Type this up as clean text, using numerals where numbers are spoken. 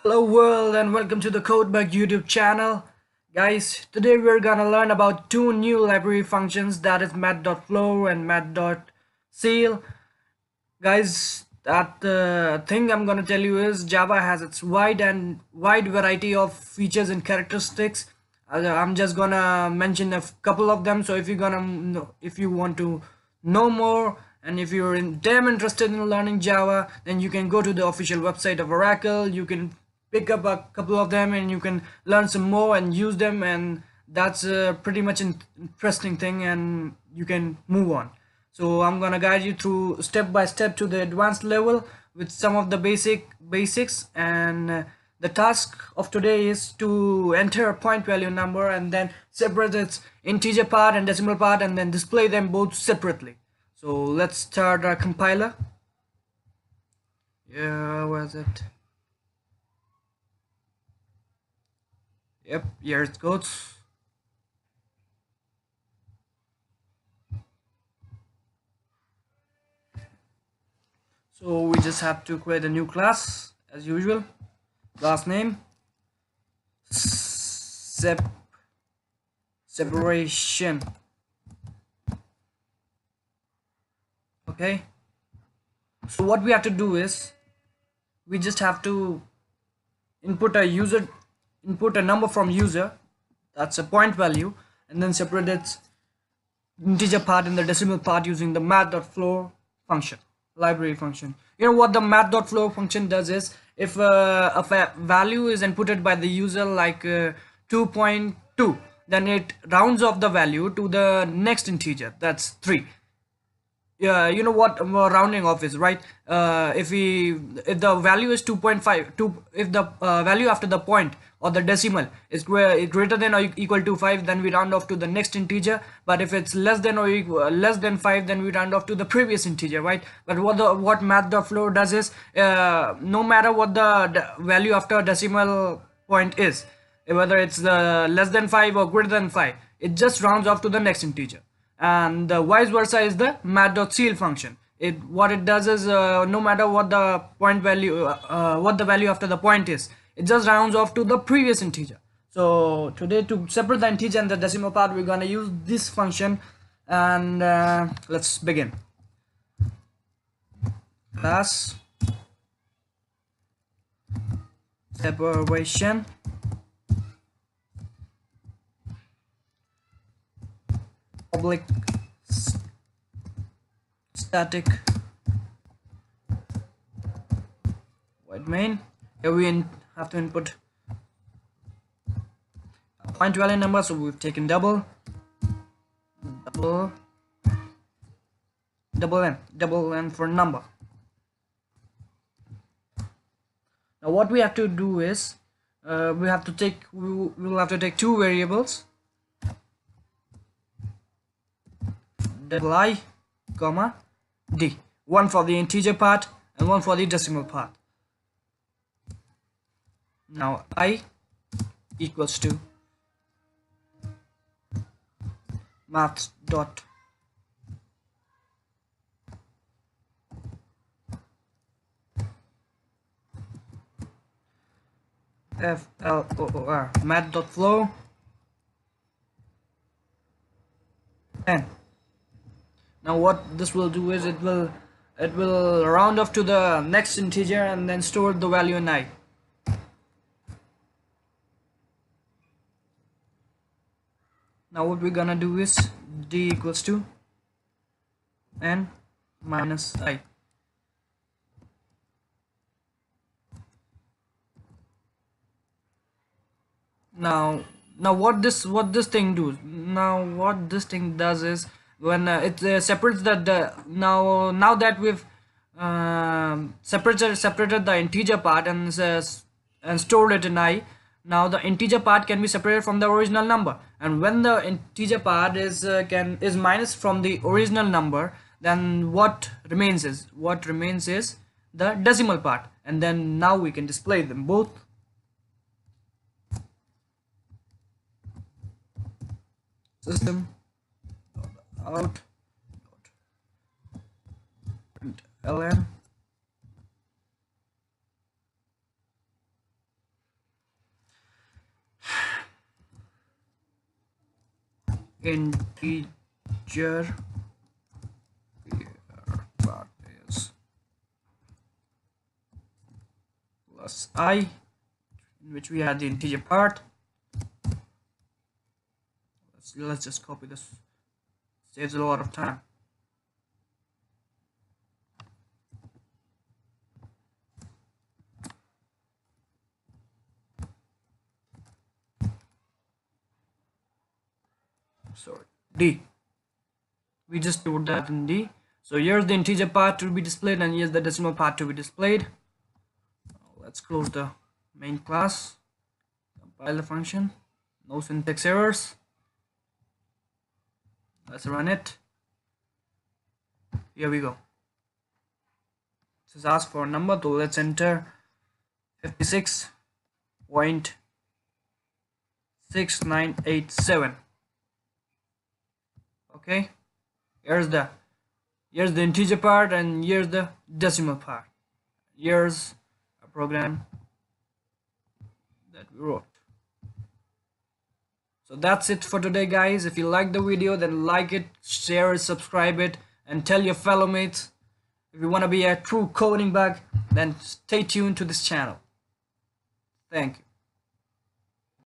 Hello world and welcome to the Codebug YouTube channel. Guys, today we're gonna learn about two new library functions, that is math.flow and math.ceil. Guys, that thing I'm gonna tell you is Java has its wide variety of features and characteristics. I'm just gonna mention a couple of them. So if you want to know more and if you're damn interested in learning Java, then you can go to the official website of Oracle. You can pick up a couple of them and you can learn some more and use them, and that's pretty much an interesting thing, and you can move on. So I'm gonna guide you through step by step to the advanced level with some of the basics, and the task of today is to enter a point value number and then separate its integer part and decimal part and then display them both separately. So let's start our compiler. Yeah, where's it? Yep, here it goes. So we just have to create a new class as usual. Class name separation. Okay, so what we have to do is we just have to input a number from user, that's a point value, and then separate its integer part and the decimal part using the math.flow function, library function. You know what the math.flow function does is, if a value is inputted by the user like 2.2, then it rounds off the value to the next integer, that's 3. Yeah, you know what rounding off is, right? If the value is 2.5, if the value after the point or the decimal is greater than or equal to 5, then we round off to the next integer. But if it's less than or less than 5, then we round off to the previous integer, right? But what math.flow does is, no matter what the value after decimal point is, whether it's less than 5 or greater than 5, it just rounds off to the next integer. And the vice versa is the math.ceil function. What it does is, no matter what the what the value after the point is, it just rounds off to the previous integer. So today, to separate the integer and the decimal part, we're gonna use this function, and let's begin. Class separation public static void main. Here we have to input a point value number, so we've taken double n for number. Now what we have to do is, we will have to take two variables, I, comma d, one for the integer part and one for the decimal part. Now I equals to math dot floor math.flow n. Now what this will do is, it will round off to the next integer and then store the value in I. Now what we're gonna do is d equals to n minus I. Now what this thing does, now what this thing does is, when it separates now that we've separated the integer part and stored it in I. Now the integer part can be separated from the original number, and when the integer part is minus from the original number, then what remains is the decimal part, and then now we can display them both. System out ln integer part is plus I, in which we had the integer part. Let's just copy this, saves a lot of time. Sorry, D. We just put that in D. So here's the integer part to be displayed, and here's the decimal part to be displayed. Let's close the main class, compile the function, no syntax errors. Let's run it. Here we go. This is asked for a number, so let's enter 56.6987. Okay, here's the integer part, and here's the decimal part. Here's a program that we wrote. So that's it for today, guys. If you like the video, then like it, share it, subscribe it, and tell your fellow mates. If you want to be a true coding bug, then stay tuned to this channel. Thank you.